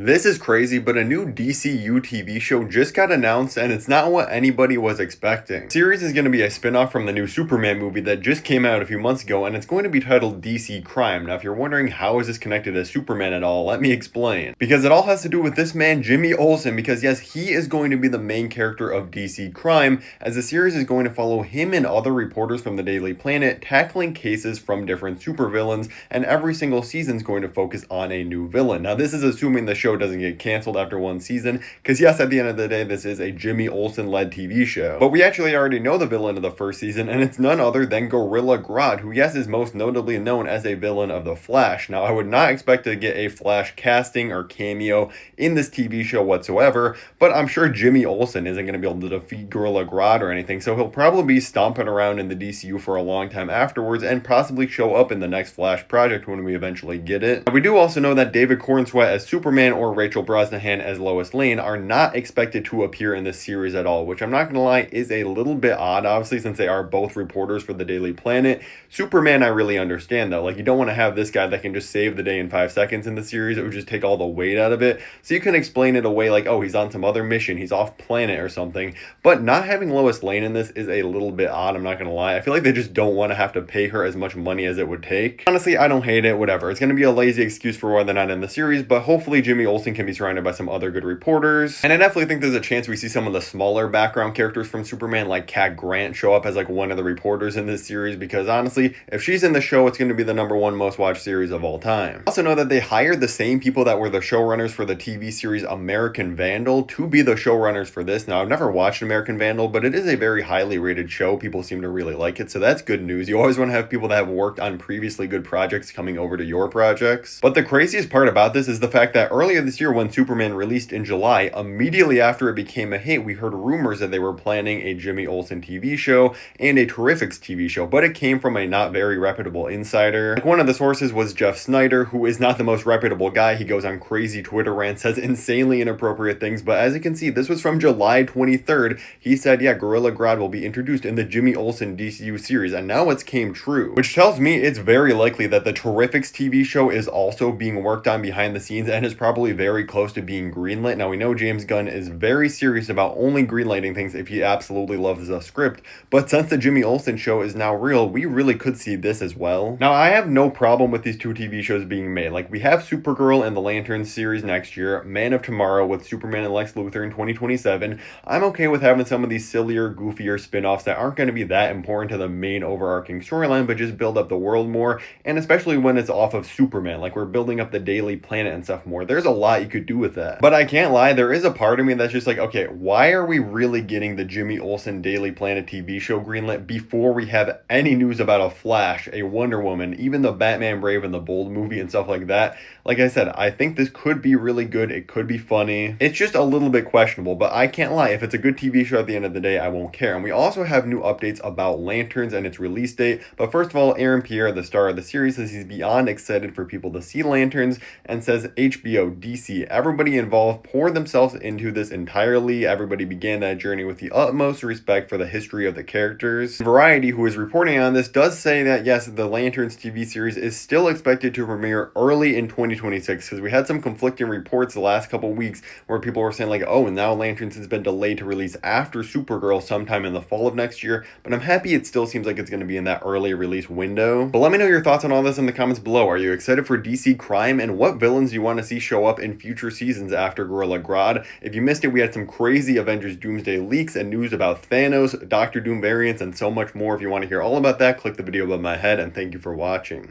This is crazy, but a new DCU TV show just got announced and it's not what anybody was expecting. The series is going to be a spin-off from the new Superman movie that just came out a few months ago, and it's going to be titled DC Crime. Now, if you're wondering how is this connected to Superman at all, let me explain. Because it all has to do with this man, Jimmy Olsen, because yes, he is going to be the main character of DC Crime, as the series is going to follow him and other reporters from the Daily Planet tackling cases from different supervillains, and every single season is going to focus on a new villain. Now, this is assuming the show doesn't get canceled after one season, because yes, at the end of the day, this is a Jimmy Olsen led TV show. But we actually already know the villain of the first season, and it's none other than Goriila Grodd, who yes, is most notably known as a villain of The Flash. Now, I would not expect to get a Flash casting or cameo in this TV show whatsoever, but I'm sure Jimmy Olsen isn't going to be able to defeat Goriila Grodd or anything, so he'll probably be stomping around in the DCU for a long time afterwards, and possibly show up in the next Flash project when we eventually get it. We do also know that David Cornsweet as Superman or Rachel Brosnahan as Lois Lane are not expected to appear in this series at all, which I'm not gonna lie is a little bit odd, obviously, since they are both reporters for the Daily Planet. Superman, I really understand though. Like, you don't want to have this guy that can just save the day in 5 seconds in the series. It would just take all the weight out of it. So you can explain it away like, oh, he's on some other mission, he's off planet or something. But not having Lois Lane in this is a little bit odd, I'm not gonna lie. I feel like they just don't want to have to pay her as much money as it would take. Honestly, I don't hate it, whatever. It's gonna be a lazy excuse for why they're not in the series, but hopefully Jimmy Olsen can be surrounded by some other good reporters. And I definitely think there's a chance we see some of the smaller background characters from Superman, like Cat Grant, show up as like one of the reporters in this series, because honestly, if she's in the show, it's going to be the #1 most watched series of all time. Also know that they hired the same people that were the showrunners for the TV series American Vandal to be the showrunners for this. Now, I've never watched American Vandal, but it is a very highly rated show. People seem to really like it, so that's good news. You always want to have people that have worked on previously good projects coming over to your projects. But the craziest part about this is the fact that earlier this year, when Superman released in July, immediately after it became a hit, we heard rumors that they were planning a Jimmy Olsen TV show and a Terrifics TV show, but it came from a not very reputable insider. Like, one of the sources was Jeff Snyder, who is not the most reputable guy. He goes on crazy Twitter rants, says insanely inappropriate things, but as you can see, this was from July 23rd. He said, yeah, Goriila Grodd will be introduced in the Jimmy Olsen DCU series, and now it's came true, which tells me it's very likely that the Terrifics TV show is also being worked on behind the scenes and is probably very close to being greenlit. Now, we know James Gunn is very serious about only greenlighting things if he absolutely loves the script, but since the Jimmy Olsen show is now real, we really could see this as well. Now, I have no problem with these two TV shows being made. Like, we have Supergirl and the Lanterns series next year, Man of Tomorrow with Superman and Lex Luthor in 2027. I'm okay with having some of these sillier, goofier spin-offs that aren't going to be that important to the main overarching storyline, but just build up the world more, and especially when it's off of Superman, like we're building up the Daily Planet and stuff more. There's a lot you could do with that. But I can't lie, there is a part of me that's just like, okay, why are we really getting the Jimmy Olsen Daily Planet TV show greenlit before we have any news about a Flash, a Wonder Woman, even the Batman Brave and the Bold movie and stuff like that? Like I said, I think this could be really good. It could be funny. It's just a little bit questionable, but I can't lie. If it's a good TV show at the end of the day, I won't care. And we also have new updates about Lanterns and its release date. But first of all, Aaron Pierre, the star of the series, says he's beyond excited for people to see Lanterns, and says HBO, DC, everybody involved poured themselves into this entirely. Everybody began that journey with the utmost respect for the history of the characters. Variety, who is reporting on this, does say that yes, the Lanterns TV series is still expected to premiere early in 2026, because we had some conflicting reports the last couple weeks where people were saying like, oh, now Lanterns has been delayed to release after Supergirl sometime in the fall of next year, but I'm happy it still seems like it's going to be in that early release window. But let me know your thoughts on all this in the comments below. Are you excited for DC Crime, and what villains do you want to see show up in future seasons after Goriila Grodd? If you missed it, we had some crazy Avengers Doomsday leaks and news about Thanos, Doctor Doom variants, and so much more. If you want to hear all about that, click the video above my head, and thank you for watching.